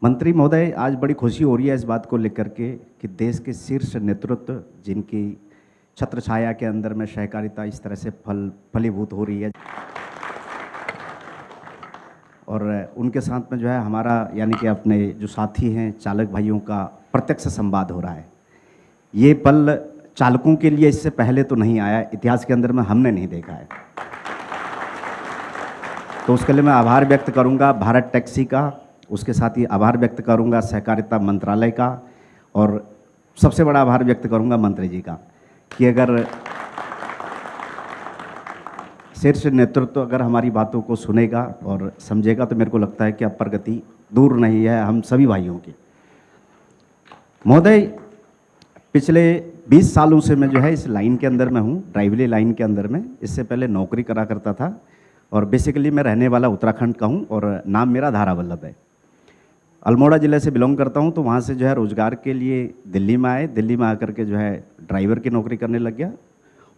मंत्री महोदय, आज बड़ी खुशी हो रही है इस बात को लेकर के कि देश के शीर्ष नेतृत्व जिनकी छत्र छाया के अंदर में सहकारिता इस तरह से फलीभूत हो रही है और उनके साथ में जो है हमारा यानी कि अपने जो साथी हैं चालक भाइयों का प्रत्यक्ष संवाद हो रहा है। ये पल चालकों के लिए इससे पहले तो नहीं आया, इतिहास के अंदर में हमने नहीं देखा है। तो उसके लिए मैं आभार व्यक्त करूंगा भारत टैक्सी का, उसके साथ ही आभार व्यक्त करूंगा सहकारिता मंत्रालय का और सबसे बड़ा आभार व्यक्त करूंगा मंत्री जी का कि अगर शीर्ष नेतृत्व अगर हमारी बातों को सुनेगा और समझेगा तो मेरे को लगता है कि अब प्रगति दूर नहीं है हम सभी भाइयों की। महोदय, पिछले 20 सालों से मैं जो है इस लाइन के अंदर में हूँ, ड्राइवरी लाइन के अंदर में। इससे पहले नौकरी करा करता था और बेसिकली मैं रहने वाला उत्तराखंड का हूँ और नाम मेरा धारा वल्लभ है। अल्मोड़ा ज़िले से बिलोंग करता हूँ, तो वहाँ से जो है रोज़गार के लिए दिल्ली में आए। दिल्ली में आकर के जो है ड्राइवर की नौकरी करने लग गया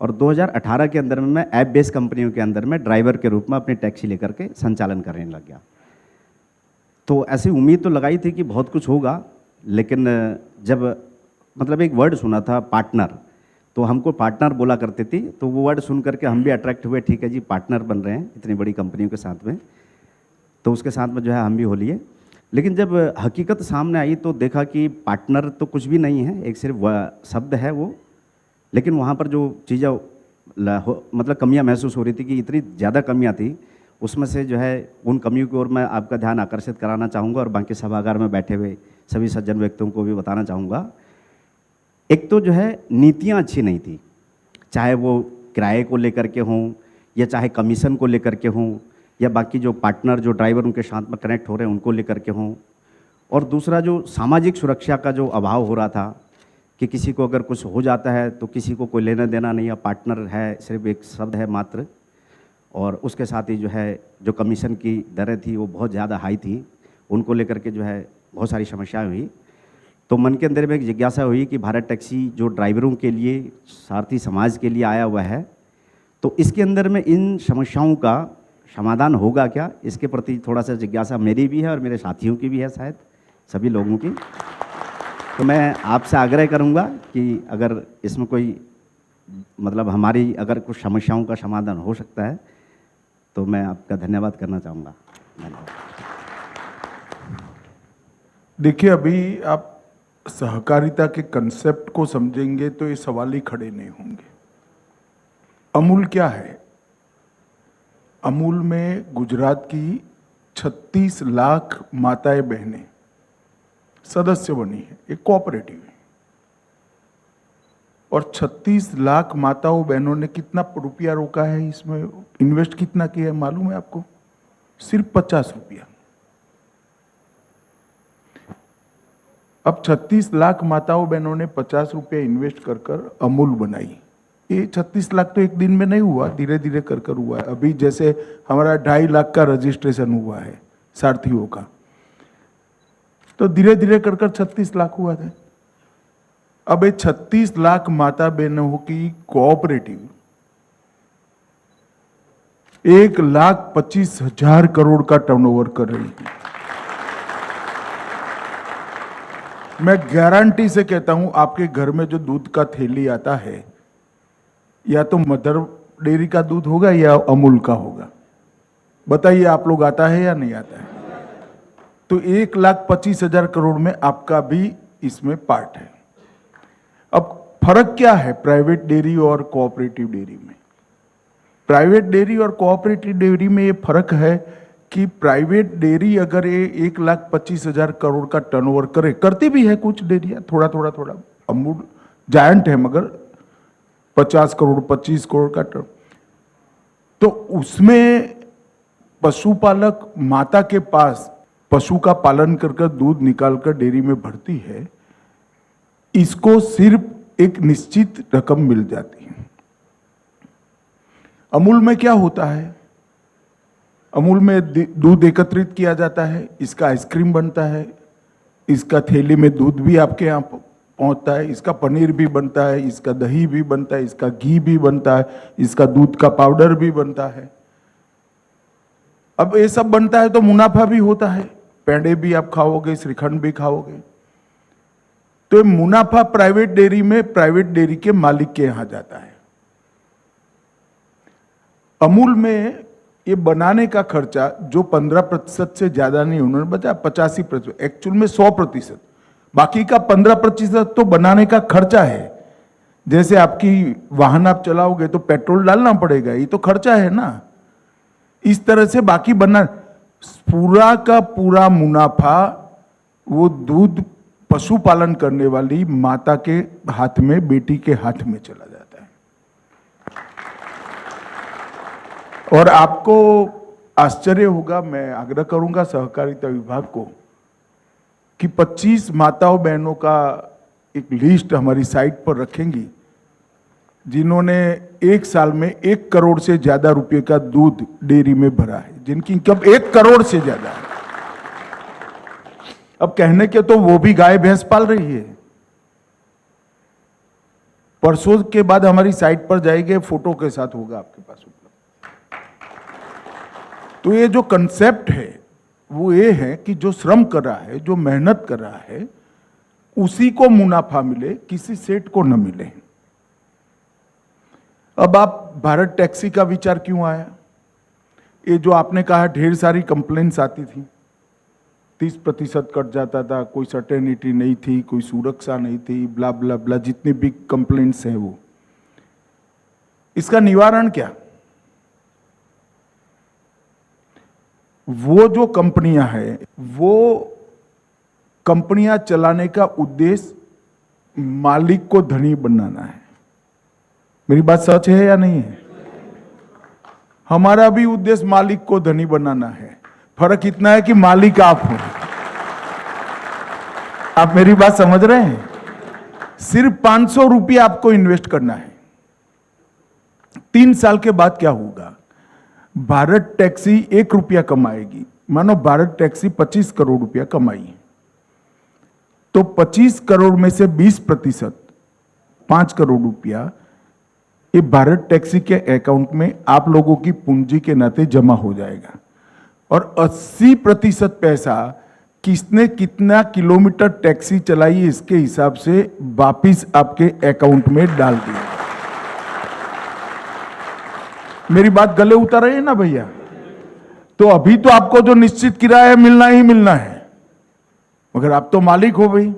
और 2018 के अंदर में मैं ऐप बेस्ड कंपनियों के अंदर में ड्राइवर के रूप में अपनी टैक्सी लेकर के संचालन करने लग गया। तो ऐसी उम्मीद तो लगाई थी कि बहुत कुछ होगा, लेकिन जब मतलब एक वर्ड सुना था पार्टनर, तो हमको पार्टनर बोला करते थे, तो वो वर्ड सुन करके हम भी अट्रैक्ट हुए। ठीक है जी, पार्टनर बन रहे हैं इतनी बड़ी कंपनियों के साथ में, तो उसके साथ में जो है हम भी हो लिए। लेकिन जब हकीकत सामने आई तो देखा कि पार्टनर तो कुछ भी नहीं है, एक सिर्फ शब्द है वो। लेकिन वहाँ पर जो चीज़ें मतलब कमियाँ महसूस हो रही थी कि इतनी ज़्यादा कमियाँ थी, उसमें से जो है उन कमियों की ओर मैं आपका ध्यान आकर्षित कराना चाहूँगा और बाकी सभागार में बैठे हुए सभी सज्जन व्यक्तियों को भी बताना चाहूँगा। एक तो जो है नीतियाँ अच्छी नहीं थी, चाहे वो किराए को लेकर के हों या चाहे कमीशन को लेकर के हों या बाकी जो पार्टनर जो ड्राइवर उनके साथ में कनेक्ट हो रहे हैं उनको लेकर के हों। और दूसरा जो सामाजिक सुरक्षा का जो अभाव हो रहा था कि किसी को अगर कुछ हो जाता है तो किसी को कोई लेना देना नहीं है, पार्टनर है सिर्फ एक शब्द है मात्र। और उसके साथ ही जो है जो कमीशन की दरें थी वो बहुत ज़्यादा हाई थी, उनको लेकर के जो है बहुत सारी समस्याएं हुई। तो मन के अंदर में एक जिज्ञासा हुई कि भारत टैक्सी जो ड्राइवरों के लिए सारथी समाज के लिए आया हुआ है, तो इसके अंदर में इन समस्याओं का समाधान होगा क्या, इसके प्रति थोड़ा सा जिज्ञासा मेरी भी है और मेरे साथियों की भी है, शायद सभी लोगों की। तो मैं आपसे आग्रह करूंगा कि अगर इसमें कोई मतलब हमारी अगर कुछ समस्याओं का समाधान हो सकता है तो मैं आपका धन्यवाद करना चाहूँगा। देखिए, अभी आप सहकारिता के कंसेप्ट को समझेंगे तो ये सवाल ही खड़े नहीं होंगे। अमूल क्या है? अमूल में गुजरात की 36 लाख माताएं बहनें सदस्य बनी है, एक कोऑपरेटिव है। और 36 लाख माताओं बहनों ने कितना रुपया रोका है, इसमें इन्वेस्ट कितना किया है मालूम है आपको? सिर्फ 50 रुपया। अब 36 लाख माताओं बहनों ने 50 रुपया इन्वेस्ट कर कर अमूल बनाई। ये 36 लाख तो एक दिन में नहीं हुआ, धीरे धीरे कर कर हुआ है। अभी जैसे हमारा 2.5 लाख का रजिस्ट्रेशन हुआ है सारथियों का, तो धीरे धीरे कर कर 36 लाख हुआ था। अब ये 36 लाख माता बहनों की कोऑपरेटिव 1,25,000 करोड़ का टर्नओवर कर रही है। मैं गारंटी से कहता हूं, आपके घर में जो दूध का थैली आता है या तो मदर डेयरी का दूध होगा या अमूल का होगा। बताइए आप लोग, आता है या नहीं आता है? तो 1,25,000 करोड़ में आपका भी इसमें पार्ट है। अब फर्क क्या है प्राइवेट डेयरी और कोऑपरेटिव डेयरी में? प्राइवेट डेयरी और कोऑपरेटिव डेयरी में ये फर्क है कि प्राइवेट डेयरी अगर ये 1,25,000 करोड़ का टर्नओवर करे, करती भी है कुछ डेयरियां, थोड़ा थोड़ा थोड़ा। अमूल जायंट है मगर 50 करोड़ 25 करोड़ का टर्न, तो उसमें पशुपालक माता के पास पशु का पालन कर दूध निकालकर डेयरी में भरती है, इसको सिर्फ एक निश्चित रकम मिल जाती है। अमूल में क्या होता है? अमूल में दूध एकत्रित किया जाता है, इसका आइसक्रीम बनता है, इसका थैली में दूध भी आपके यहाँ पहुंचता है, इसका पनीर भी बनता है, इसका दही भी बनता है, इसका घी भी बनता है, इसका दूध का पाउडर भी बनता है। अब ये सब बनता है तो मुनाफा भी होता है। पेड़े भी आप खाओगे, श्रीखंड भी खाओगे। तो ये मुनाफा प्राइवेट डेयरी में प्राइवेट डेयरी के मालिक के यहां जाता है। अमूल में ये बनाने का खर्चा जो 15% से ज्यादा नहीं, उन्होंने बताया 85%, एक्चुअल में 100%, बाकी का 15% तो बनाने का खर्चा है। जैसे आपकी वाहन आप चलाओगे तो पेट्रोल डालना पड़ेगा, ये तो खर्चा है ना। इस तरह से बाकी बना पूरा का पूरा मुनाफा वो दूध पशुपालन करने वाली माता के हाथ में, बेटी के हाथ में चला जाता है। और आपको आश्चर्य होगा, मैं आग्रह करूंगा सहकारिता विभाग को कि 25 माताओं बहनों का एक लिस्ट हमारी साइट पर रखेंगी जिन्होंने एक साल में 1 करोड़ से ज्यादा रुपए का दूध डेयरी में भरा है, जिनकी इनकम 1 करोड़ से ज्यादा है। अब कहने के तो वो भी गाय भैंस पाल रही है। परसों के बाद हमारी साइट पर जाएंगे, फोटो के साथ होगा आपके पास उपलब्ध। तो ये जो कंसेप्ट है वो ये है कि जो श्रम कर रहा है, जो मेहनत कर रहा है, उसी को मुनाफा मिले, किसी सेठ को न मिले। अब आप भारत टैक्सी का विचार क्यों आया? ये जो आपने कहा ढेर सारी कंप्लेंट्स आती थी, 30% कट जाता था, कोई सर्टेनिटी नहीं थी, कोई सुरक्षा नहीं थी, ब्ला ब्ला ब्ला, जितनी भी कंप्लेंट्स हैं वो, इसका निवारण क्या? वो जो कंपनियां हैं, वो कंपनियां चलाने का उद्देश्य मालिक को धनी बनाना है। मेरी बात सच है या नहीं है? हमारा भी उद्देश्य मालिक को धनी बनाना है। फर्क इतना है कि मालिक आप हो। आप मेरी बात समझ रहे हैं? सिर्फ 500 रुपया आपको इन्वेस्ट करना है। 3 साल के बाद क्या होगा? भारत टैक्सी 1 रुपया कमाएगी। मानो भारत टैक्सी 25 करोड़ रुपया कमाई, तो 25 करोड़ में से 20%, 5 करोड़ रुपया, ये भारत टैक्सी के अकाउंट में आप लोगों की पूंजी के नाते जमा हो जाएगा। और 80% पैसा किसने कितना किलोमीटर टैक्सी चलाई इसके हिसाब से वापिस आपके अकाउंट में डाल दिया। मेरी बात गले उतर रही है ना भैया? तो अभी तो आपको जो निश्चित किराया मिलना ही मिलना है, मगर आप तो मालिक हो भाई,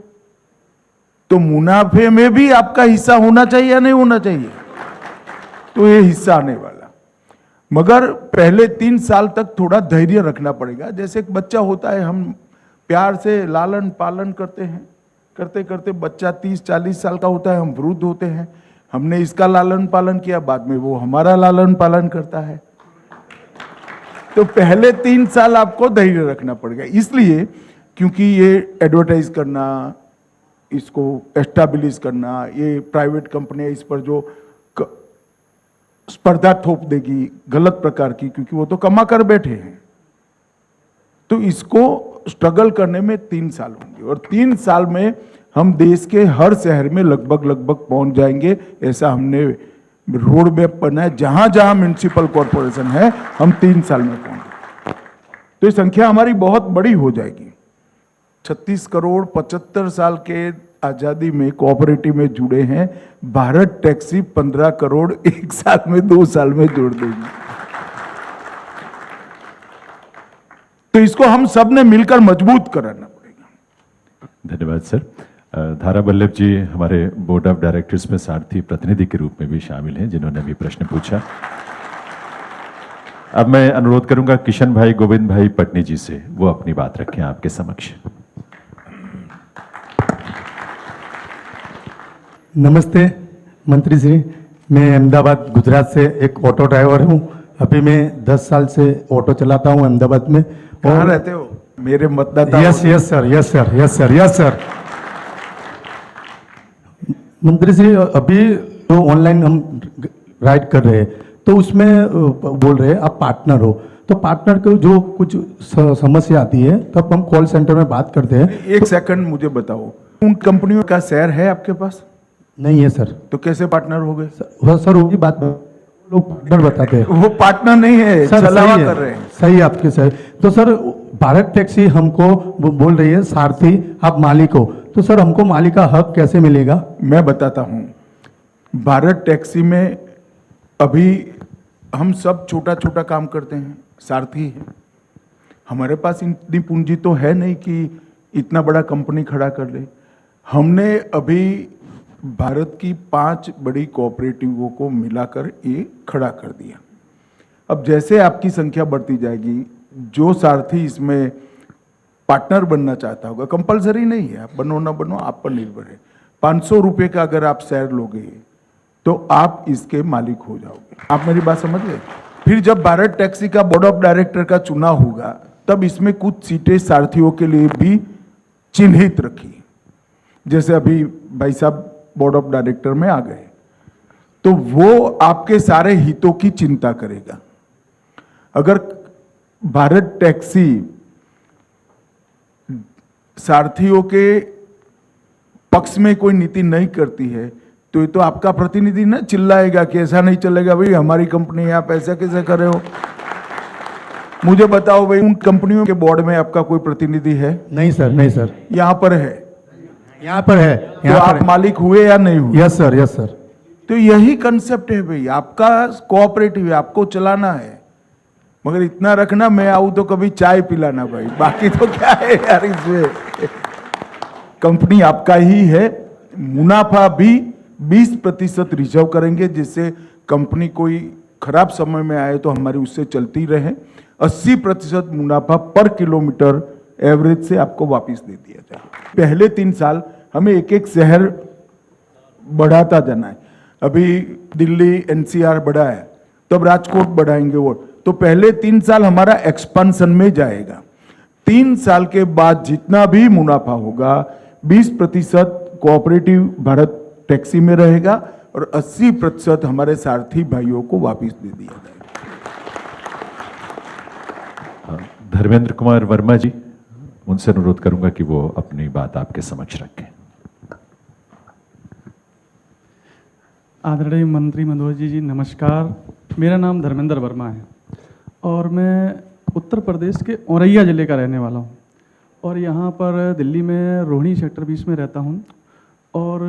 तो मुनाफे में भी आपका हिस्सा होना चाहिए या नहीं होना चाहिए? तो ये हिस्सा आने वाला, मगर पहले 3 साल तक थोड़ा धैर्य रखना पड़ेगा। जैसे एक बच्चा होता है, हम प्यार से लालन पालन करते हैं, करते करते बच्चा 30-40 साल का होता है, हम वृद्ध होते हैं, हमने इसका लालन पालन किया, बाद में वो हमारा लालन पालन करता है। तो पहले 3 साल आपको धैर्य रखना पड़ेगा, इसलिए क्योंकि ये एडवर्टाइज करना, इसको एस्टैब्लिश करना, ये प्राइवेट कंपनियां इस पर जो स्पर्धा थोप देगी गलत प्रकार की, क्योंकि वो तो कमा कर बैठे हैं, तो इसको स्ट्रगल करने में 3 साल होंगे। और 3 साल में हम देश के हर शहर में लगभग पहुंच जाएंगे। ऐसा हमने रोड मैप बनाया, जहां जहां म्युनिसिपल कॉरपोरेशन है हम 3 साल में पहुंचे, तो ये संख्या हमारी बहुत बड़ी हो जाएगी। 36 करोड़ 75 साल के आजादी में कोऑपरेटिव में जुड़े हैं। भारत टैक्सी 15 करोड़ 1 साल में 2 साल में जोड़ देगी। तो इसको हम सब ने मिलकर मजबूत कराना पड़ेगा। धन्यवाद सर। धारा वल्लभ जी हमारे बोर्ड ऑफ डायरेक्टर्स में सारथी प्रतिनिधि के रूप में भी शामिल हैं, जिन्होंने भी प्रश्न पूछा। अब मैं अनुरोध करूंगा किशन भाई गोविंद भाई पटनी जी से, वो अपनी बात रखें आपके समक्ष। नमस्ते मंत्री जी, मैं अहमदाबाद गुजरात से एक ऑटो ड्राइवर हूँ। अभी मैं 10 साल से ऑटो चलाता हूँ अहमदाबाद में। कहाँ रहते हो? मेरे मतदाता। Yes sir, yes sir, yes sir, yes sir. मंत्री जी, अभी तो ऑनलाइन हम राइड कर रहे हैं, तो उसमें बोल रहे हैं आप पार्टनर हो, तो पार्टनर को जो कुछ समस्या आती है तब हम कॉल सेंटर में बात करते हैं। 1 सेकंड मुझे बताओ, उन कंपनियों का शेयर है आपके पास? नहीं है सर। तो कैसे पार्टनर हो गए? सर होगी बात, लोग पार्टनर बताते हैं। वो पार्टनर नहीं है, सर चलावा सही कर रहे है, हैं। सही है आपके सर। तो सर भारत टैक्सी हमको बोल रही है सारथी आप मालिक हो, तो सर हमको मालिक का हक कैसे मिलेगा? मैं बताता हूं, भारत टैक्सी में अभी हम सब छोटा छोटा काम करते हैं, सारथी है। हमारे पास इतनी पूंजी तो है नहीं कि इतना बड़ा कंपनी खड़ा कर ले। हमने अभी भारत की 5 बड़ी कोऑपरेटिवों को मिलाकर ये खड़ा कर दिया। अब जैसे आपकी संख्या बढ़ती जाएगी, जो सारथी इसमें पार्टनर बनना चाहता होगा, कंपलसरी नहीं है, आप बनो ना बनो आप पर निर्भर है। 500 रुपये का अगर आप शेयर लोगे तो आप इसके मालिक हो जाओगे। आप मेरी बात समझ गए? फिर जब भारत टैक्सी का बोर्ड ऑफ डायरेक्टर का चुनाव होगा, तब इसमें कुछ सीटें सारथियों के लिए भी चिन्हित रखी। जैसे अभी भाई साहब बोर्ड ऑफ डायरेक्टर में आ गए, तो वो आपके सारे हितों की चिंता करेगा। अगर भारत टैक्सी सारथियों के पक्ष में कोई नीति नहीं करती है, तो ये तो आपका प्रतिनिधि ना चिल्लाएगा कि ऐसा नहीं चलेगा भाई, हमारी कंपनी है, आप ऐसा कैसे कर रहे हो। मुझे बताओ भाई, उन कंपनियों के बोर्ड में आपका कोई प्रतिनिधि है? नहीं सर, नहीं सर। यहां पर है, यहाँ पर है, तो यहाँ पर आप मालिक हुए या नहीं हुए? Yes sir, yes sir. तो यही कंसेप्ट है भाई, आपका कोऑपरेटिव है, आपको चलाना है। मगर इतना रखना, मैं आऊं तो कभी चाय पिलाना भाई, बाकी तो क्या है यार इसमें। कंपनी आपका ही है, मुनाफा भी 20% रिजर्व करेंगे, जिससे कंपनी कोई खराब समय में आए तो हमारी उससे चलती रहे। 80% मुनाफा पर किलोमीटर एवरेज से आपको वापस दे दिया जाए। पहले 3 साल हमें एक एक शहर बढ़ाता जाना है। अभी दिल्ली एनसीआर बढ़ा है, तब राजकोट बढ़ाएंगे वो। तो पहले 3 साल हमारा एक्सपांशन में जाएगा। 3 साल के बाद जितना भी मुनाफा होगा, 20% कोऑपरेटिव भारत टैक्सी में रहेगा और 80% हमारे सारथी भाइयों को वापस दे दिया जाएगा। धर्मेंद्र कुमार वर्मा जी, उनसे अनुरोध करूंगा कि वो अपनी बात आपके समक्ष रखें। आदरणीय मंत्री मधोजी जी नमस्कार। मेरा नाम धर्मेंद्र वर्मा है और मैं उत्तर प्रदेश के औरैया ज़िले का रहने वाला हूँ और यहाँ पर दिल्ली में रोहिणी सेक्टर 20 में रहता हूँ। और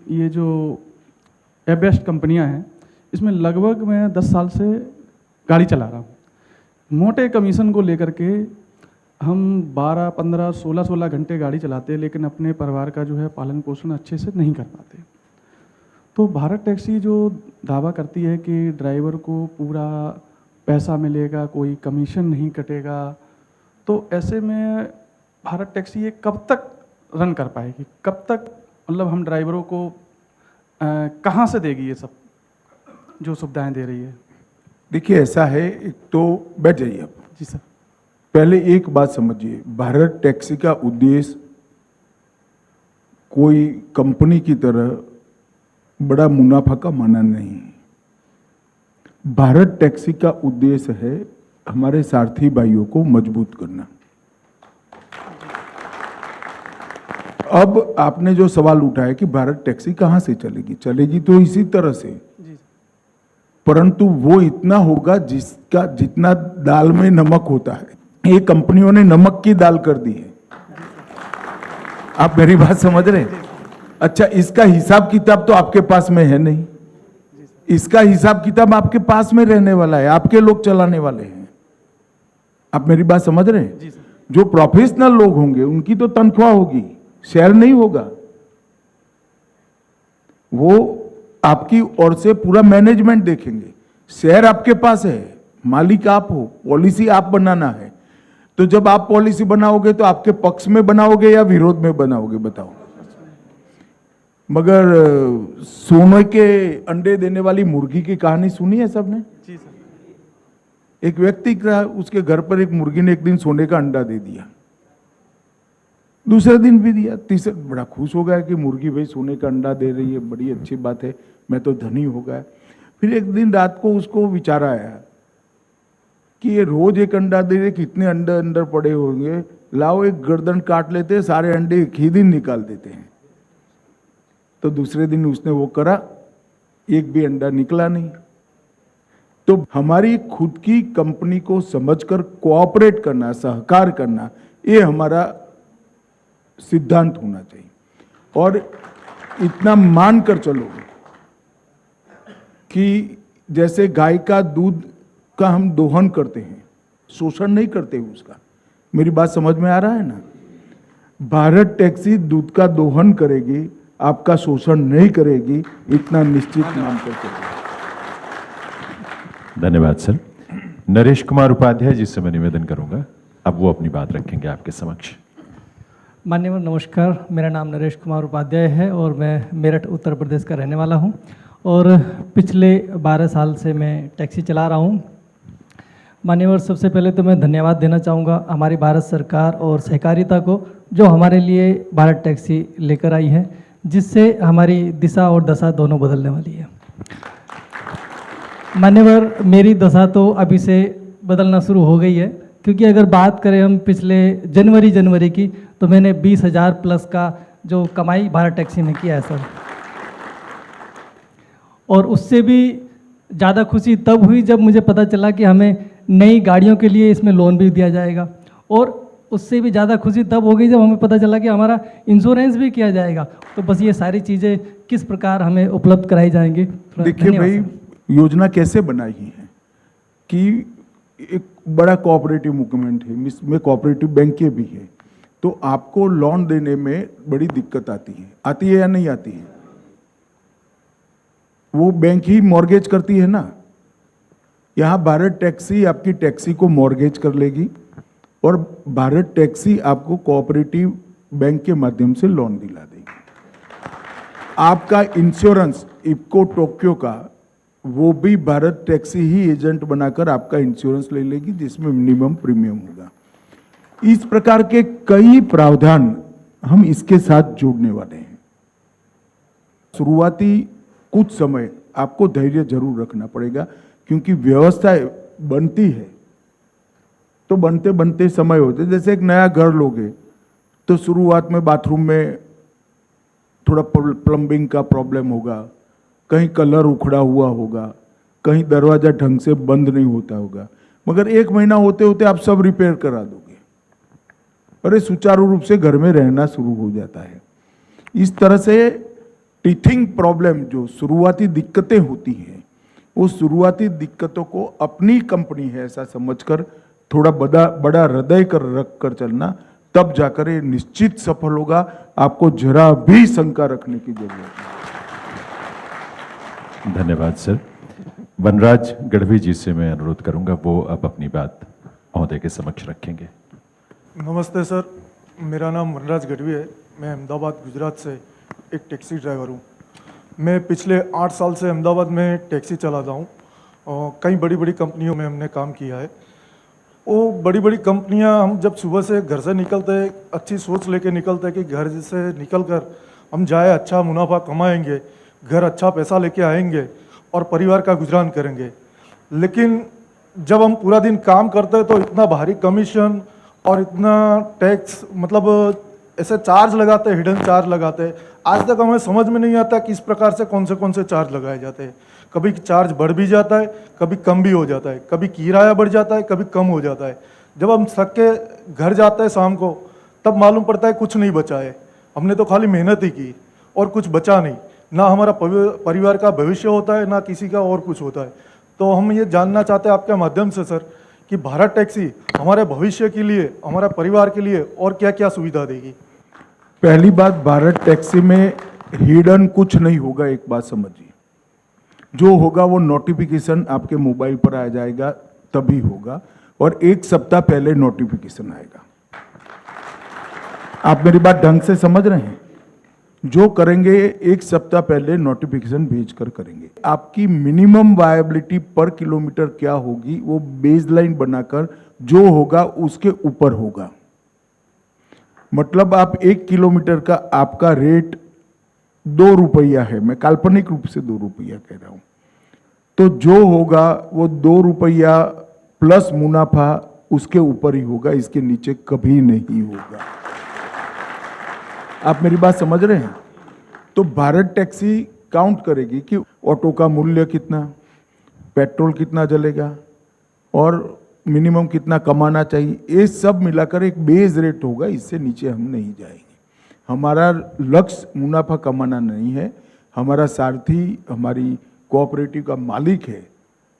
ये जो एबेस्ट कंपनियाँ हैं, इसमें लगभग मैं 10 साल से गाड़ी चला रहा हूँ। मोटे कमीशन को लेकर के हम 12, 15, 16 घंटे गाड़ी चलाते हैं, लेकिन अपने परिवार का जो है पालन पोषण अच्छे से नहीं कर पाते। तो भारत टैक्सी जो दावा करती है कि ड्राइवर को पूरा पैसा मिलेगा, कोई कमीशन नहीं कटेगा, तो ऐसे में भारत टैक्सी ये कब तक रन कर पाएगी? कब तक मतलब हम ड्राइवरों को कहाँ से देगी ये सब जो सुविधाएं दे रही है? देखिए ऐसा है, एक तो बैठ जाइए आप। जी सर। पहले एक बात समझिए, भारत टैक्सी का उद्देश्य कोई कंपनी की तरह बड़ा मुनाफा कमाना नहीं है। भारत टैक्सी का उद्देश्य है हमारे सारथी भाइयों को मजबूत करना। अब आपने जो सवाल उठाया कि भारत टैक्सी कहां से चलेगी, चलेगी तो इसी तरह से, परंतु वो इतना होगा जिसका जितना दाल में नमक होता है। ये कंपनियों ने नमक की दाल कर दी है। आप मेरी बात समझ रहे हैं? अच्छा, इसका हिसाब किताब तो आपके पास में है नहीं। इसका हिसाब किताब आपके पास में रहने वाला है, आपके लोग चलाने वाले हैं। आप मेरी बात समझ रहे हैं? जो प्रोफेशनल लोग होंगे उनकी तो तनख्वाह होगी, शेयर नहीं होगा। वो आपकी ओर से पूरा मैनेजमेंट देखेंगे। शेयर आपके पास है, मालिक आप हो, पॉलिसी आप बनाना है। तो जब आप पॉलिसी बनाओगे तो आपके पक्ष में बनाओगे या विरोध में बनाओगे, बताओ। मगर सोने के अंडे देने वाली मुर्गी की कहानी सुनी है सबने? जी सर। एक व्यक्ति का, उसके घर पर एक मुर्गी ने एक दिन सोने का अंडा दे दिया, दूसरे दिन भी दिया, तीसरे बड़ा खुश हो गया कि मुर्गी भाई सोने का अंडा दे रही है, बड़ी अच्छी बात है, मैं तो धनी हो गया। फिर एक दिन रात को उसको विचार आया कि ये रोज एक अंडा दे रहे, कितने अंडे अंदर पड़े होंगे, लाओ एक गर्दन काट लेते हैं, सारे अंडे एक ही दिन निकाल देते हैं। तो दूसरे दिन उसने वो करा, एक भी अंडा निकला नहीं। तो हमारी खुद की कंपनी को समझकर कोऑपरेट करना, सहकार करना, ये हमारा सिद्धांत होना चाहिए। और इतना मानकर चलो कि जैसे गाय का दूध का हम दोहन करते हैं, शोषण नहीं करते उसका। मेरी बात समझ में आ रहा है ना? भारत टैक्सी दूध का दोहन करेगी, आपका शोषण नहीं करेगी, इतना निश्चित मानकर चलो। धन्यवाद सर। नरेश कुमार उपाध्याय जी से मैं निवेदन करूंगा, अब वो अपनी बात रखेंगे आपके समक्ष। मान्यवर नमस्कार, मेरा नाम नरेश कुमार उपाध्याय है और मैं मेरठ उत्तर प्रदेश का रहने वाला हूं और पिछले 12 साल से मैं टैक्सी चला रहा हूं। मान्यवर, सबसे पहले तो मैं धन्यवाद देना चाहूँगा हमारी भारत सरकार और सहकारिता को, जो हमारे लिए भारत टैक्सी लेकर आई है, जिससे हमारी दिशा और दशा दोनों बदलने वाली है। मान्यवर, मेरी दशा तो अभी से बदलना शुरू हो गई है, क्योंकि अगर बात करें हम पिछले जनवरी की, तो मैंने 20,000 प्लस का जो कमाई भारत टैक्सी में किया है सर। और उससे भी ज़्यादा खुशी तब हुई जब मुझे पता चला कि हमें नई गाड़ियों के लिए इसमें लोन भी दिया जाएगा, और उससे भी ज़्यादा खुशी तब हो गई जब हमें पता चला कि हमारा इंश्योरेंस भी किया जाएगा। तो बस ये सारी चीज़ें किस प्रकार हमें उपलब्ध कराई जाएंगी। देखिए भाई, योजना कैसे बनाई है कि एक बड़ा कोऑपरेटिव मूवमेंट है, इसमें कोऑपरेटिव बैंकें भी है, तो आपको लोन देने में बड़ी दिक्कत आती है या नहीं आती है? वो बैंक ही मॉर्गेज करती है ना। यहाँ भारत टैक्सी आपकी टैक्सी को मॉर्गेज कर लेगी और भारत टैक्सी आपको कोऑपरेटिव बैंक के माध्यम से लोन दिला देगी। आपका इंश्योरेंस इफ्को टोक्यो का, वो भी भारत टैक्सी ही एजेंट बनाकर आपका इंश्योरेंस ले लेगी, जिसमें मिनिमम प्रीमियम होगा। इस प्रकार के कई प्रावधान हम इसके साथ जोड़ने वाले हैं। शुरुआती कुछ समय आपको धैर्य जरूर रखना पड़ेगा, क्योंकि व्यवस्था बनती है तो बनते बनते समय होते। जैसे एक नया घर लोगे तो शुरुआत में बाथरूम में थोड़ा प्लम्बिंग का प्रॉब्लम होगा, कहीं कलर उखड़ा हुआ होगा, कहीं दरवाजा ढंग से बंद नहीं होता होगा, मगर 1 महीना होते होते आप सब रिपेयर करा दोगे और ये सुचारू रूप से घर में रहना शुरू हो जाता है। इस तरह से टीथिंग प्रॉब्लम, जो शुरुआती दिक्कतें होती हैं, वो शुरुआती दिक्कतों को अपनी कंपनी है ऐसा समझकर थोड़ा बड़ा हृदय कर रख कर चलना, तब जाकर ये निश्चित सफल होगा। आपको जरा भी शंका रखने की जरूरत नहीं। धन्यवाद सर। वनराज गढ़वी जी से मैं अनुरोध करूंगा, वो अब अपनी बात महोदय के समक्ष रखेंगे। नमस्ते सर, मेरा नाम वनराज गढ़वी है। मैं अहमदाबाद गुजरात से एक टैक्सी ड्राइवर हूँ। मैं पिछले 8 साल से अहमदाबाद में टैक्सी चलाता हूँ और कई बड़ी बड़ी कंपनियों में हमने काम किया है। वो बड़ी बड़ी कंपनियाँ, हम जब सुबह से घर से निकलते हैं, अच्छी सोच लेके निकलते हैं कि घर से निकलकर हम जाए, अच्छा मुनाफा कमाएंगे, घर अच्छा पैसा लेके आएंगे और परिवार का गुजरान करेंगे। लेकिन जब हम पूरा दिन काम करते हैं तो इतना भारी कमीशन और इतना टैक्स, मतलब ऐसे चार्ज लगाते हैं, हिडन चार्ज लगाते हैं। आज तक हमें समझ में नहीं आता किस प्रकार से कौन से चार्ज लगाए जाते हैं। कभी चार्ज बढ़ भी जाता है, कभी कम भी हो जाता है, कभी किराया बढ़ जाता है, कभी कम हो जाता है। जब हम थक के घर जाते हैं शाम को, तब मालूम पड़ता है कुछ नहीं बचा है। हमने तो खाली मेहनत ही की और कुछ बचा नहीं। ना हमारा परिवार का भविष्य होता है, ना किसी का और कुछ होता है। तो हम ये जानना चाहते हैं आपके माध्यम से सर कि भारत टैक्सी हमारे भविष्य के लिए, हमारे परिवार के लिए और क्या क्या सुविधा देगी। पहली बात, भारत टैक्सी में हिडन कुछ नहीं होगा। एक बात समझिए, जो होगा वो नोटिफिकेशन आपके मोबाइल पर आ जाएगा, तभी होगा, और 1 सप्ताह पहले नोटिफिकेशन आएगा। आप मेरी बात ढंग से समझ रहे हैं? जो करेंगे 1 सप्ताह पहले नोटिफिकेशन भेजकर करेंगे। आपकी मिनिमम वायबिलिटी पर किलोमीटर क्या होगी, वो बेसलाइन बनाकर जो होगा उसके ऊपर होगा। मतलब आप 1 किलोमीटर का आपका रेट 2 रुपया है, मैं काल्पनिक रूप से 2 रुपया कह रहा हूं, तो जो होगा वो 2 रुपया प्लस मुनाफा उसके ऊपर ही होगा, इसके नीचे कभी नहीं होगा। आप मेरी बात समझ रहे हैं? तो भारत टैक्सी काउंट करेगी कि ऑटो का मूल्य कितना, पेट्रोल कितना जलेगा और मिनिमम कितना कमाना चाहिए, ये सब मिलाकर एक बेस रेट होगा। इससे नीचे हम नहीं जाएंगे। हमारा लक्ष्य मुनाफा कमाना नहीं है। हमारा सारथी हमारी कोऑपरेटिव का मालिक है,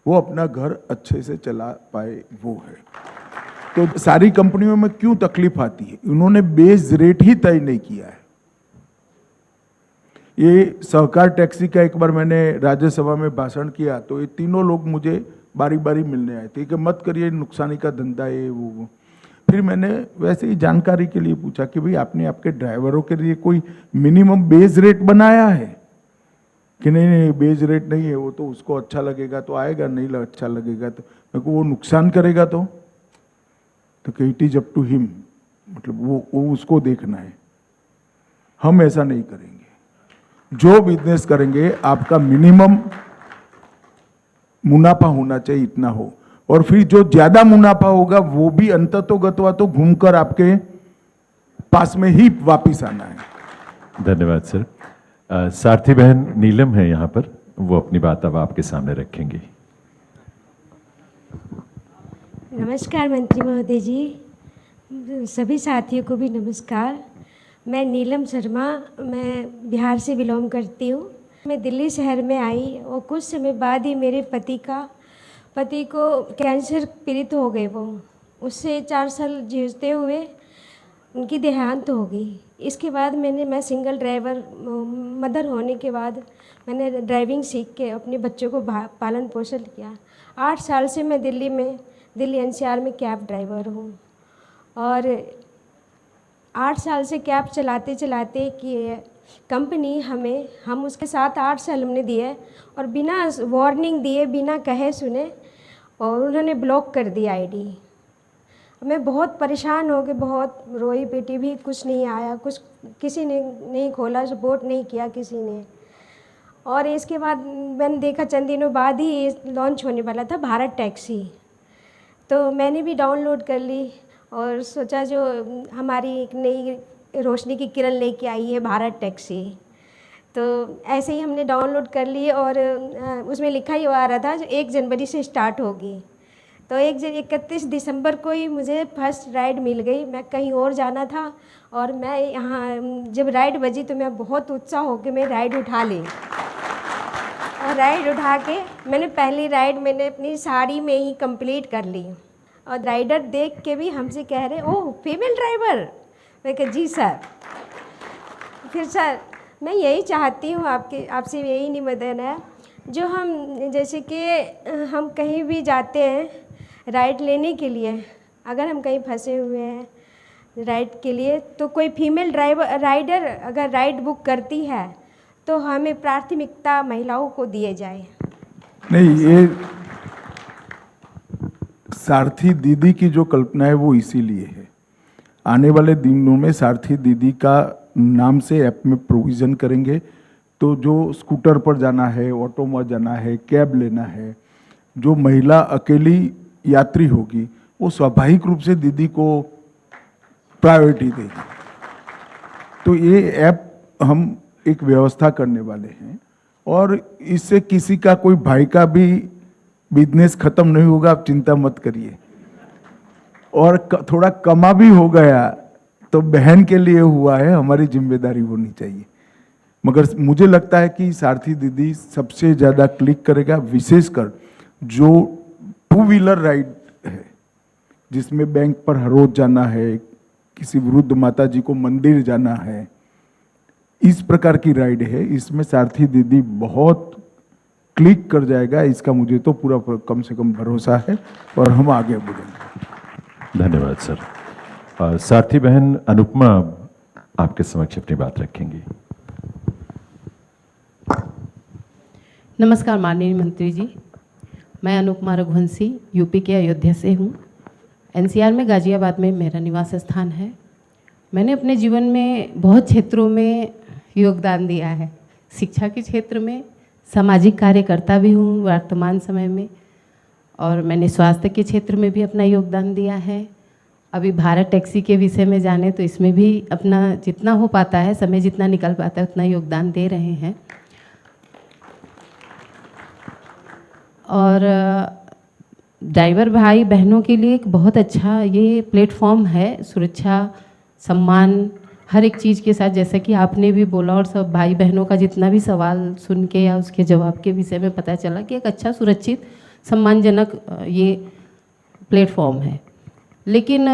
वो अपना घर अच्छे से चला पाए, वो है। तो सारी कंपनियों में क्यों तकलीफ आती है? उन्होंने बेस रेट ही तय नहीं किया है। ये सहकार टैक्सी का एक बार मैंने राज्यसभा में भाषण किया तो ये तीनों लोग मुझे बारी बारी मिलने आए थे कि मत करिए, नुकसानी का धंधा है वो। फिर मैंने वैसे ही जानकारी के लिए पूछा कि भाई आपने आपके ड्राइवरों के लिए कोई मिनिमम बेस रेट बनाया है कि नहीं? नहीं, बेस रेट नहीं है, वो तो उसको अच्छा लगेगा तो आएगा, नहीं अच्छा लगेगा तो मेरे को वो नुकसान करेगा तो it is up to him, मतलब वो उसको देखना है। हम ऐसा नहीं करेंगे। जो बिजनेस करेंगे आपका मिनिमम मुनाफा होना चाहिए, इतना हो, और फिर जो ज्यादा मुनाफा होगा वो भी अंततोगत्वा तो घूमकर आपके पास में ही वापिस आना है। धन्यवाद सर। सारथी बहन नीलम है यहाँ पर, वो अपनी बात अब आपके सामने रखेंगी। नमस्कार मंत्री महोदय जी, सभी साथियों को भी नमस्कार। मैं नीलम शर्मा, मैं बिहार से बिलोंग करती हूँ। मैं दिल्ली शहर में आई और कुछ समय बाद ही मेरे पति को कैंसर पीड़ित हो गए। वो उससे 4 साल जूझते हुए उनकी देहांत हो गई। इसके बाद मैं सिंगल ड्राइवर मदर होने के बाद मैंने ड्राइविंग सीख के अपने बच्चों को पालन पोषण किया। 8 साल से मैं दिल्ली एनसीआर में कैब ड्राइवर हूँ और 8 साल से कैब चलाते चलाते कि कंपनी हम उसके साथ 8 साल हमने दिए और बिना वार्निंग दिए, बिना कहे सुने, और उन्होंने ब्लॉक कर दी आईडी। मैं बहुत परेशान हो गई, बहुत रोई पीटी, भी कुछ नहीं आया, कुछ किसी ने नहीं खोला, सपोर्ट नहीं किया किसी ने। और इसके बाद मैंने देखा चंद दिनों बाद ही ये लॉन्च होने वाला था भारत टैक्सी, तो मैंने भी डाउनलोड कर ली और सोचा जो हमारी एक नई रोशनी की किरण लेके आई है भारत टैक्सी, तो ऐसे ही हमने डाउनलोड कर ली और उसमें लिखा ही आ रहा था जो 1 जनवरी से स्टार्ट होगी। तो 31 दिसंबर को ही मुझे फर्स्ट राइड मिल गई। मैं कहीं और जाना था और मैं यहाँ जब राइड बजी तो मैं बहुत उत्साह होकर मैं राइड उठा ली और राइड उठा के मैंने पहली राइड मैंने अपनी साड़ी में ही कंप्लीट कर ली। और राइडर देख के भी हमसे कह रहे, ओह फीमेल ड्राइवर। मैं कहा जी सर। फिर सर मैं यही चाहती हूँ आपसे यही निवेदन है, जो हम जैसे कि हम कहीं भी जाते हैं राइड लेने के लिए, अगर हम कहीं फंसे हुए हैं राइड के लिए, तो कोई फीमेल राइडर अगर राइड बुक करती है तो हमें प्राथमिकता महिलाओं को दिए जाए। नहीं, ये सारथी दीदी की जो कल्पना है वो इसीलिए है। आने वाले दिनों में सारथी दीदी का नाम से ऐप में प्रोविज़न करेंगे, तो जो स्कूटर पर जाना है, ऑटो में जाना है, कैब लेना है, जो महिला अकेली यात्री होगी वो स्वाभाविक रूप से दीदी को प्रायोरिटी देगी। तो ये ऐप हम एक व्यवस्था करने वाले हैं और इससे किसी का कोई भाई का भी बिजनेस खत्म नहीं होगा, आप चिंता मत करिए। और थोड़ा कमा भी हो गया तो बहन के लिए हुआ है, हमारी जिम्मेदारी होनी चाहिए। मगर मुझे लगता है कि सारथी दीदी सबसे ज़्यादा क्लिक करेगा, विशेषकर जो 2 व्हीलर राइड है जिसमें बैंक पर हर रोज जाना है, किसी वृद्ध माता जी को मंदिर जाना है, इस प्रकार की राइड है, इसमें सारथी दीदी बहुत क्लिक कर जाएगा। इसका मुझे तो पूरा कम से कम भरोसा है और हम आगे बढ़ेंगे। धन्यवाद सर। सारथी बहन अनुपमा आपके समक्ष अपनी बात रखेंगी। नमस्कार माननीय मंत्री जी, मैं अनुपमा रघुवंशी यूपी के अयोध्या से हूँ। एनसीआर में गाजियाबाद में मेरा निवास स्थान है। मैंने अपने जीवन में बहुत क्षेत्रों में योगदान दिया है। शिक्षा के क्षेत्र में सामाजिक कार्यकर्ता भी हूँ वर्तमान समय में, और मैंने स्वास्थ्य के क्षेत्र में भी अपना योगदान दिया है। अभी भारत टैक्सी के विषय में जाने तो इसमें भी अपना जितना हो पाता है, समय जितना निकल पाता है उतना योगदान दे रहे हैं। और ड्राइवर भाई बहनों के लिए एक बहुत अच्छा ये प्लेटफॉर्म है, सुरक्षा, सम्मान, हर एक चीज़ के साथ, जैसा कि आपने भी बोला और सब भाई बहनों का जितना भी सवाल सुन के या उसके जवाब के विषय में पता चला कि एक अच्छा सुरक्षित सम्मानजनक ये प्लेटफॉर्म है। लेकिन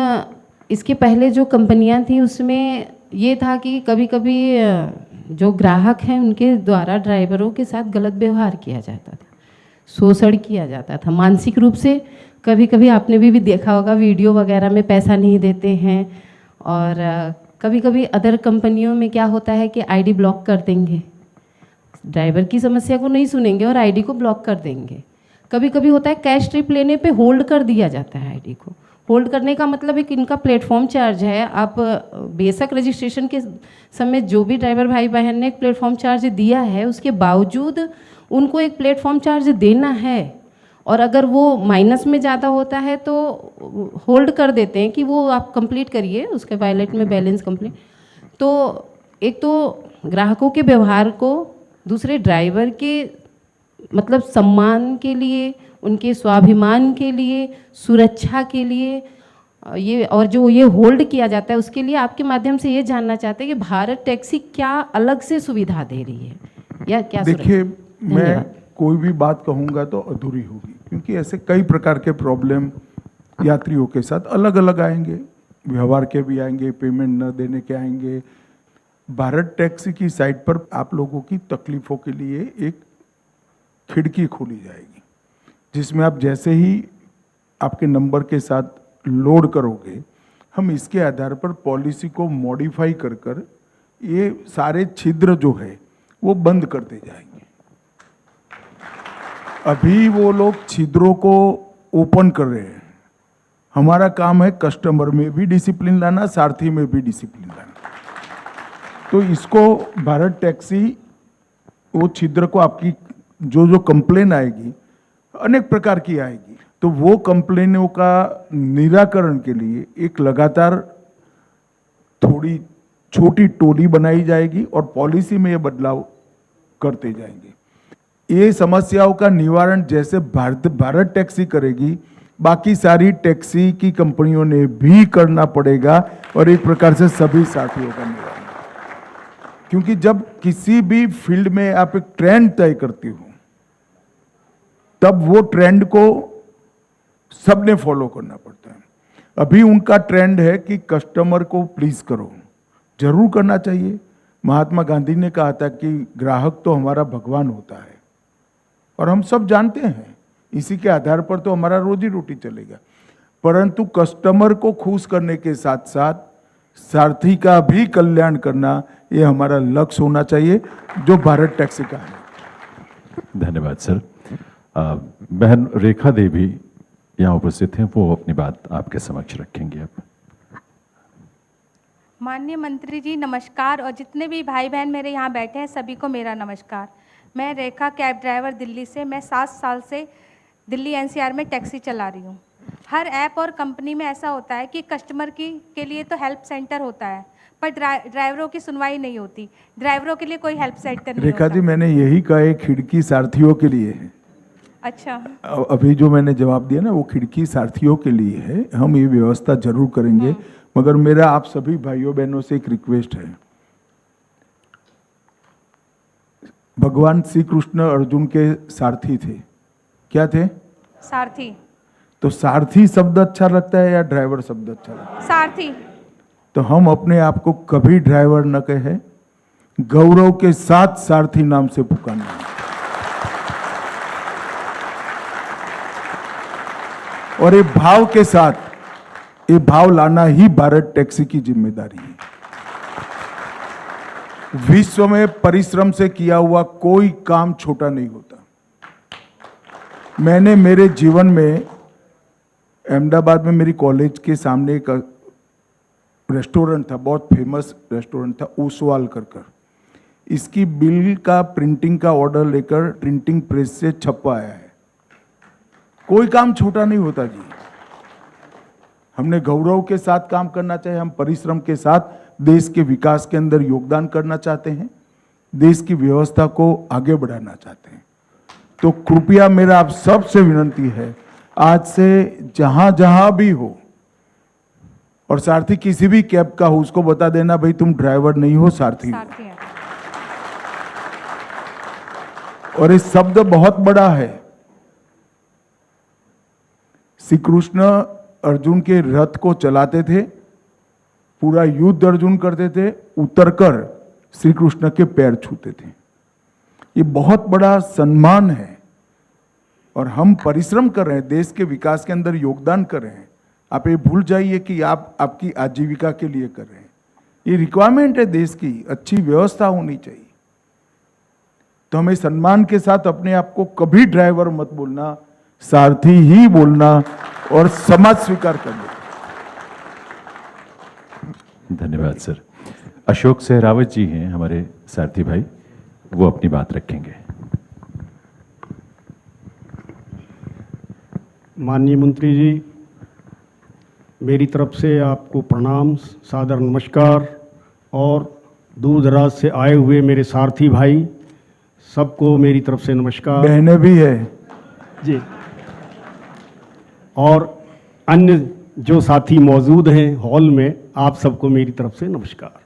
इसके पहले जो कंपनियां थी उसमें ये था कि कभी कभी जो ग्राहक हैं उनके द्वारा ड्राइवरों के साथ गलत व्यवहार किया जाता था, शोषण किया जाता था मानसिक रूप से। कभी कभी आपने भी देखा होगा वीडियो वगैरह में पैसा नहीं देते हैं, और कभी कभी अदर कंपनियों में क्या होता है कि आईडी ब्लॉक कर देंगे, ड्राइवर की समस्या को नहीं सुनेंगे और आईडी को ब्लॉक कर देंगे। कभी कभी होता है कैश ट्रिप लेने पे होल्ड कर दिया जाता है आईडी को। होल्ड करने का मतलब एक इनका प्लेटफॉर्म चार्ज है। आप बेशक रजिस्ट्रेशन के समय जो भी ड्राइवर भाई बहन ने एक प्लेटफॉर्म चार्ज दिया है, उसके बावजूद उनको एक प्लेटफॉर्म चार्ज देना है, और अगर वो माइनस में ज़्यादा होता है तो होल्ड कर देते हैं कि वो आप कंप्लीट करिए, उसके वॉलेट में बैलेंस कंप्लीट। तो एक तो ग्राहकों के व्यवहार को, दूसरे ड्राइवर के मतलब सम्मान के लिए, उनके स्वाभिमान के लिए, सुरक्षा के लिए ये, और जो ये होल्ड किया जाता है उसके लिए आपके माध्यम से ये जानना चाहते हैं कि भारत टैक्सी क्या अलग से सुविधा दे रही है या क्या? देखिए, मैं कोई भी बात कहूँगा तो अधूरी होगी, क्योंकि ऐसे कई प्रकार के प्रॉब्लम यात्रियों के साथ अलग अलग आएंगे, व्यवहार के भी आएंगे, पेमेंट न देने के आएंगे। भारत टैक्सी की साइट पर आप लोगों की तकलीफ़ों के लिए एक खिड़की खोली जाएगी, जिसमें आप जैसे ही आपके नंबर के साथ लोड करोगे, हम इसके आधार पर पॉलिसी को मॉडिफाई कर कर ये सारे छिद्र जो है वो बंद करते जाएंगे। अभी वो लोग छिद्रों को ओपन कर रहे हैं। हमारा काम है कस्टमर में भी डिसिप्लिन लाना, सारथी में भी डिसिप्लिन लाना। तो इसको भारत टैक्सी वो छिद्र को, आपकी जो कंप्लेन आएगी, अनेक प्रकार की आएगी, तो वो कंप्लेनों का निराकरण के लिए एक लगातार थोड़ी छोटी टोली बनाई जाएगी और पॉलिसी में ये बदलाव करते जाएंगे। ये समस्याओं का निवारण जैसे भारत टैक्सी करेगी, बाकी सारी टैक्सी की कंपनियों ने भी करना पड़ेगा, और एक प्रकार से सभी साथियों का निवारण। क्योंकि जब किसी भी फील्ड में आप एक ट्रेंड तय करती हो, तब वो ट्रेंड को सबने फॉलो करना पड़ता है। अभी उनका ट्रेंड है कि कस्टमर को प्लीज करो, जरूर करना चाहिए। महात्मा गांधी ने कहा था कि ग्राहक तो हमारा भगवान होता है, और हम सब जानते हैं, इसी के आधार पर तो हमारा रोजी रोटी चलेगा। परंतु कस्टमर को खुश करने के साथ साथ सारथी का भी कल्याण करना, ये हमारा लक्ष्य होना चाहिए, जो भारत टैक्सी का है। धन्यवाद सर। बहन रेखा देवी यहाँ उपस्थित हैं, वो अपनी बात आपके समक्ष रखेंगे। अब माननीय मंत्री जी नमस्कार, और जितने भी भाई बहन मेरे यहाँ बैठे हैं सभी को मेरा नमस्कार। मैं रेखा कैब ड्राइवर दिल्ली से, मैं 7 साल से दिल्ली एनसीआर में टैक्सी चला रही हूँ। हर ऐप और कंपनी में ऐसा होता है कि कस्टमर के लिए तो हेल्प सेंटर होता है, पर ड्राइवरों की सुनवाई नहीं होती। ड्राइवरों के लिए कोई हेल्प सेंटर नहीं रेखा होता। जी, मैंने यही कहा, एक खिड़की सारथियों के लिए है। अच्छा, अभी जो मैंने जवाब दिया ना, वो खिड़की सारथियों के लिए है। हम ये व्यवस्था जरूर करेंगे, मगर मेरा आप सभी भाइयों बहनों से एक रिक्वेस्ट है। भगवान श्री कृष्ण अर्जुन के सारथी थे, क्या थे? सारथी। तो सारथी शब्द अच्छा लगता है या ड्राइवर शब्द अच्छा लगता है? सारथी। तो हम अपने आप को कभी ड्राइवर न कहें, गौरव के साथ सारथी नाम से पुकारना, और ये भाव के साथ, ये भाव लाना ही भारत टैक्सी की जिम्मेदारी है। विश्व में परिश्रम से किया हुआ कोई काम छोटा नहीं होता। मैंने मेरे जीवन में अहमदाबाद में मेरी कॉलेज के सामने एक रेस्टोरेंट था, बहुत फेमस रेस्टोरेंट था, ओसवाल कर। इसकी बिल का प्रिंटिंग का ऑर्डर लेकर प्रिंटिंग प्रेस से छपवाया है। कोई काम छोटा नहीं होता जी। हमने गौरव के साथ काम करना चाहिए, हम परिश्रम के साथ देश के विकास के अंदर योगदान करना चाहते हैं, देश की व्यवस्था को आगे बढ़ाना चाहते हैं। तो कृपया मेरा आप सबसे विनंती है, आज से जहां जहां भी हो, और सारथी किसी भी कैब का हो, उसको बता देना भाई तुम ड्राइवर नहीं हो, सारथी हो। सारथी है। और ये शब्द बहुत बड़ा है। श्री कृष्ण अर्जुन के रथ को चलाते थे, पूरा युद्ध अर्जुन करते थे, उतरकर श्री कृष्ण के पैर छूते थे। ये बहुत बड़ा सम्मान है और हम परिश्रम कर रहे हैं, देश के विकास के अंदर योगदान कर रहे हैं। आप ये भूल जाइए कि आप आपकी आजीविका के लिए कर रहे हैं। ये रिक्वायरमेंट है देश की, अच्छी व्यवस्था होनी चाहिए। तो हमें सम्मान के साथ अपने आप को कभी ड्राइवर मत बोलना, सारथी ही बोलना और समाज स्वीकार करना। धन्यवाद सर। अशोक सहरावत जी हैं हमारे सारथी भाई, वो अपनी बात रखेंगे। माननीय मंत्री जी, मेरी तरफ से आपको प्रणाम, सादर नमस्कार, और दूर दराज से आए हुए मेरे सारथी भाई सबको मेरी तरफ से नमस्कार। बहनें भी है जी, और अन्य जो साथी मौजूद हैं हॉल में, आप सबको मेरी तरफ से नमस्कार।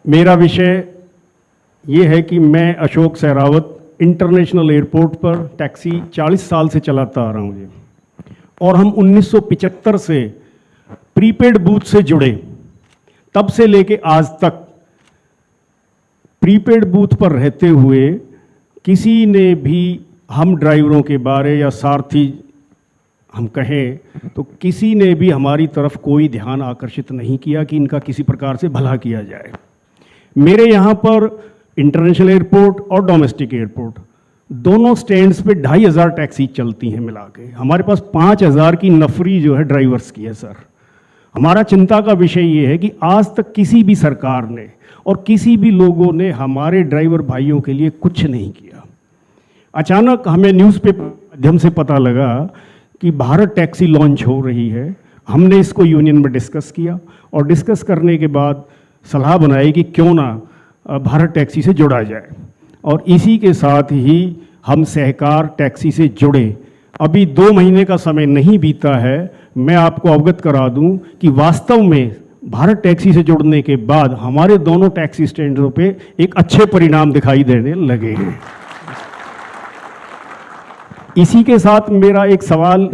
मेरा विषय ये है कि मैं अशोक सहरावत इंटरनेशनल एयरपोर्ट पर टैक्सी 40 साल से चलाता आ रहा हूँ जी, और हम 1975 से प्रीपेड बूथ से जुड़े, तब से लेके आज तक प्रीपेड बूथ पर रहते हुए किसी ने भी हम ड्राइवरों के बारे या सारथी हम कहें तो किसी ने भी हमारी तरफ कोई ध्यान आकर्षित नहीं किया कि इनका किसी प्रकार से भला किया जाए। मेरे यहाँ पर इंटरनेशनल एयरपोर्ट और डोमेस्टिक एयरपोर्ट दोनों स्टैंड्स पे 2500 टैक्सी चलती हैं मिला के। हमारे पास 5000 की नफरी जो है ड्राइवर्स की है सर। हमारा चिंता का विषय ये है कि आज तक किसी भी सरकार ने और किसी भी लोगों ने हमारे ड्राइवर भाइयों के लिए कुछ नहीं किया। अचानक हमें न्यूज़पेपर माध्यम से पता लगा कि भारत टैक्सी लॉन्च हो रही है। हमने इसको यूनियन में डिस्कस किया और डिस्कस करने के बाद सलाह बनाई कि क्यों ना भारत टैक्सी से जुड़ा जाए, और इसी के साथ ही हम सहकार टैक्सी से जुड़े। अभी 2 महीने का समय नहीं बीता है, मैं आपको अवगत करा दूं कि वास्तव में भारत टैक्सी से जुड़ने के बाद हमारे दोनों टैक्सी स्टैंडों पे एक अच्छे परिणाम दिखाई देने लगे हैं। इसी के साथ मेरा एक सवाल,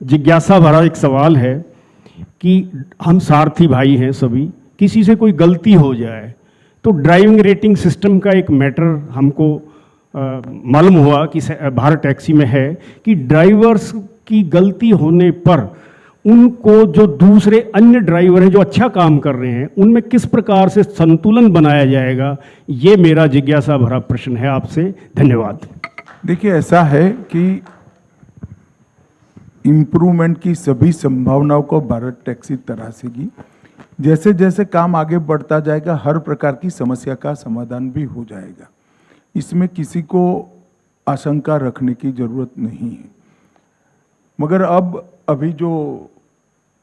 जिज्ञासा भरा एक सवाल है कि हम सारथी भाई हैं सभी, किसी से कोई गलती हो जाए तो ड्राइविंग रेटिंग सिस्टम का एक मैटर हमको मालूम हुआ कि भारत टैक्सी में है कि ड्राइवर्स की गलती होने पर उनको जो दूसरे अन्य ड्राइवर हैं जो अच्छा काम कर रहे हैं उनमें किस प्रकार से संतुलन बनाया जाएगा, ये मेरा जिज्ञासा भरा प्रश्न है आपसे। धन्यवाद। देखिए, ऐसा है कि इम्प्रूवमेंट की सभी संभावनाओं को भारत टैक्सी तरासेगी। जैसे जैसे काम आगे बढ़ता जाएगा, हर प्रकार की समस्या का समाधान भी हो जाएगा। इसमें किसी को आशंका रखने की जरूरत नहीं है। मगर अभी जो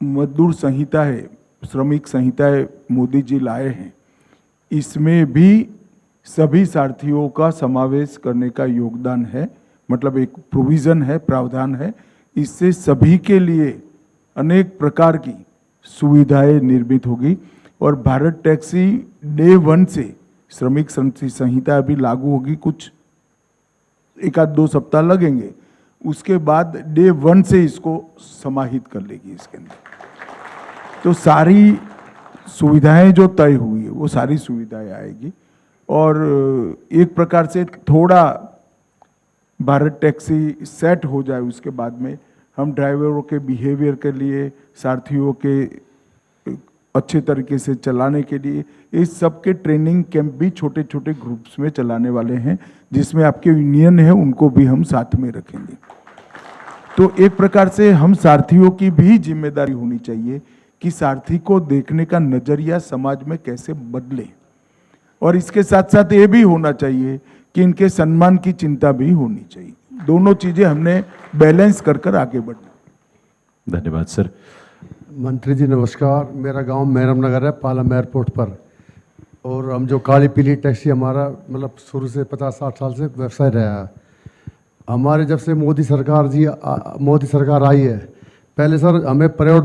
मजदूर संहिता है, श्रमिक संहिता है, मोदी जी लाए हैं, इसमें भी सभी सारथियों का समावेश करने का योगदान है। मतलब एक प्रोविजन है, प्रावधान है। इससे सभी के लिए अनेक प्रकार की सुविधाएं निर्मित होगी और भारत टैक्सी डे 1 से श्रमिक संहिता अभी लागू होगी, कुछ 1-2 सप्ताह लगेंगे, उसके बाद डे 1 से इसको समाहित कर लेगी इसके अंदर। तो सारी सुविधाएं जो तय हुई है वो सारी सुविधाएं आएगी और एक प्रकार से थोड़ा भारत टैक्सी सेट हो जाए, उसके बाद में हम ड्राइवरों के बिहेवियर के लिए, सारथियों के अच्छे तरीके से चलाने के लिए इस सब के ट्रेनिंग कैंप भी छोटे छोटे ग्रुप्स में चलाने वाले हैं, जिसमें आपके यूनियन है उनको भी हम साथ में रखेंगे। तो एक प्रकार से हम सारथियों की भी जिम्मेदारी होनी चाहिए कि सारथी को देखने का नजरिया समाज में कैसे बदले, और इसके साथ साथ ये भी होना चाहिए कि इनके सम्मान की चिंता भी होनी चाहिए। दोनों चीजें हमने बैलेंस कर कर आगे बढ़ना। धन्यवाद सर। मंत्री जी नमस्कार। मेरा गांव मेहरम नगर है, पालम एयरपोर्ट पर, और हम जो काली पीली टैक्सी हमारा मतलब शुरू से 50-60 साल से व्यवसाय रहा है। हमारे जब से मोदी सरकार आई है, पहले सर हमें प्राइवेट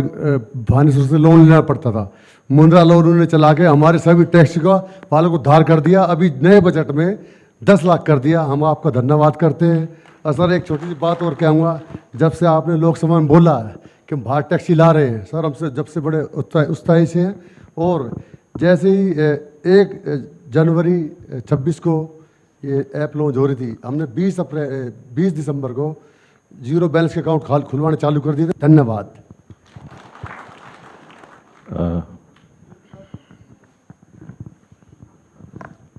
भानेश्वर से लोन लेना पड़ता था। मुद्रा लोन उन्होंने चला के हमारे सभी टैक्स का वालों को उद्धार कर दिया। अभी नए बजट में 10 लाख कर दिया। हम आपका धन्यवाद करते हैं। और सर एक छोटी सी बात और कहूँगा, जब से आपने लोकसभा में बोला है कि हम बाहर टैक्सी ला रहे हैं, सर हमसे जब से बड़े उत्साही से हैं। और जैसे ही 1 जनवरी 26 को ये ऐप लॉन्च हो रही थी, हमने 20 दिसंबर को 0 बैलेंस के अकाउंट खुलवाने चालू कर दिए थे। धन्यवाद।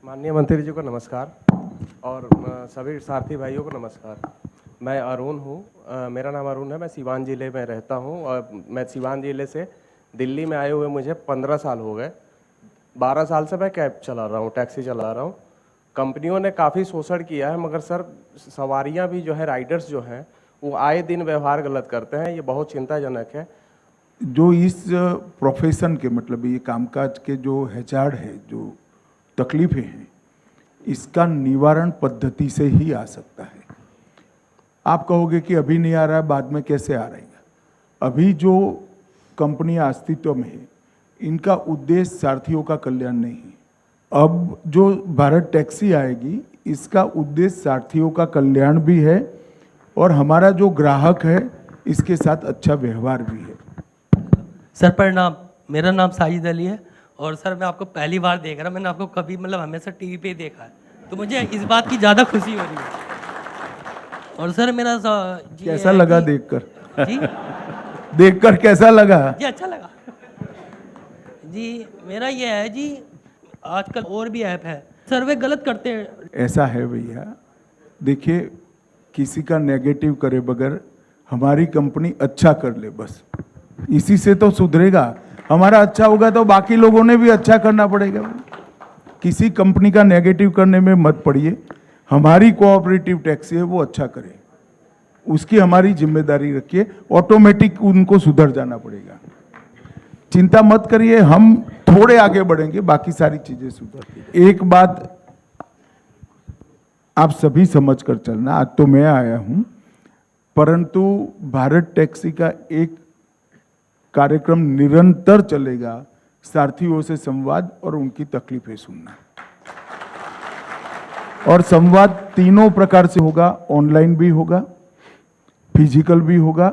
माननीय मंत्री जी को नमस्कार और सभी साथी भाइयों को नमस्कार। मैं अरुण हूँ, मेरा नाम अरुण है। मैं सीवान ज़िले में रहता हूँ और मैं सीवान ज़िले से दिल्ली में आए हुए मुझे 15 साल हो गए। 12 साल से मैं कैब चला रहा हूँ, टैक्सी चला रहा हूँ। कंपनियों ने काफ़ी शोषण किया है, मगर सर सवारियाँ भी जो है, राइडर्स जो हैं वो आए दिन व्यवहार गलत करते हैं। ये बहुत चिंताजनक है। जो इस प्रोफेशन के मतलब ये कामकाज के जो हैजार्ड है, जो तकलीफें हैं, इसका निवारण पद्धति से ही आ सकता है। आप कहोगे कि अभी नहीं आ रहा है, बाद में कैसे आ रहेगा? अभी जो कंपनियां अस्तित्व में है, इनका उद्देश्य सारथियों का कल्याण नहीं है। अब जो भारत टैक्सी आएगी, इसका उद्देश्य सारथियों का कल्याण भी है और हमारा जो ग्राहक है इसके साथ अच्छा व्यवहार भी है। सर प्रणाम, मेरा नाम साजिद अली है और सर मैं आपको पहली बार देख रहा हूँ। मैंने आपको कभी मतलब हमेशा टीवी पे ही देखा है, तो मुझे इस बात की ज़्यादा खुशी हो रही है। और सर मेरा कैसा लगा देखकर? जी देखकर कैसा लगा? जी अच्छा लगा जी। मेरा ये है जी, आजकल और भी ऐप है सर, वे गलत करते हैं। ऐसा है भैया, देखिए किसी का नेगेटिव करे बगैर हमारी कंपनी अच्छा कर ले, बस इसी से तो सुधरेगा। हमारा अच्छा होगा तो बाकी लोगों ने भी अच्छा करना पड़ेगा। किसी कंपनी का नेगेटिव करने में मत पड़िए। हमारी कोऑपरेटिव टैक्सी है, वो अच्छा करे, उसकी हमारी जिम्मेदारी रखिए। ऑटोमेटिक उनको सुधर जाना पड़ेगा। चिंता मत करिए, हम थोड़े आगे बढ़ेंगे, बाकी सारी चीजें सुधर। एक बात आप सभी समझ कर चलना, आज तो मैं आया हूं, परंतु भारत टैक्सी का एक कार्यक्रम निरंतर चलेगा, सारथियों से संवाद और उनकी तकलीफें सुनना। और संवाद तीनों प्रकार से होगा, ऑनलाइन भी होगा, फिजिकल भी होगा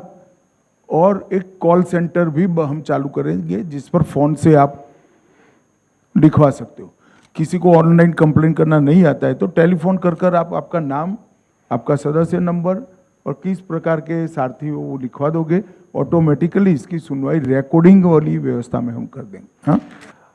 और एक कॉल सेंटर भी हम चालू करेंगे जिस पर फोन से आप लिखवा सकते हो। किसी को ऑनलाइन कंप्लेन करना नहीं आता है तो टेलीफोन कर आप आपका नाम, आपका सदस्य नंबर और किस प्रकार के सारथी हो वो लिखवा दोगे। ऑटोमेटिकली इसकी सुनवाई रिकॉर्डिंग वाली व्यवस्था में हम कर देंगे। हाँ।